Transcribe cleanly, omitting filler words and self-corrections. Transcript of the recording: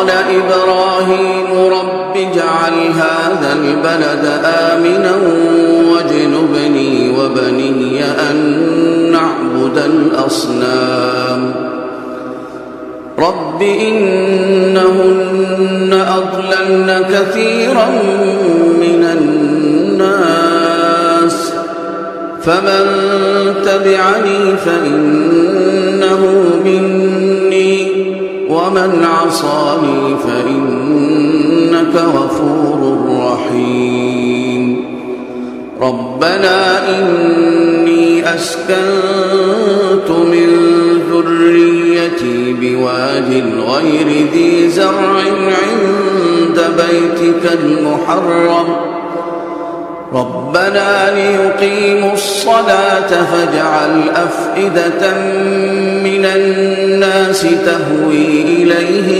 قال إبراهيم رب اجعل هذا البلد آمنا واجنبني وبني أن نعبد الأصنام رب إنهن أضللن كثيرا من الناس فمن تبعني فإنه مني ومن عصاني فإنك غفور رحيم ربنا إني أسكنت من ذريتي بواد غير ذي زرع عند بيتك المحرم ربنا ليقيموا الصلاة فاجعل أفئدة من الناس تهوي إليهم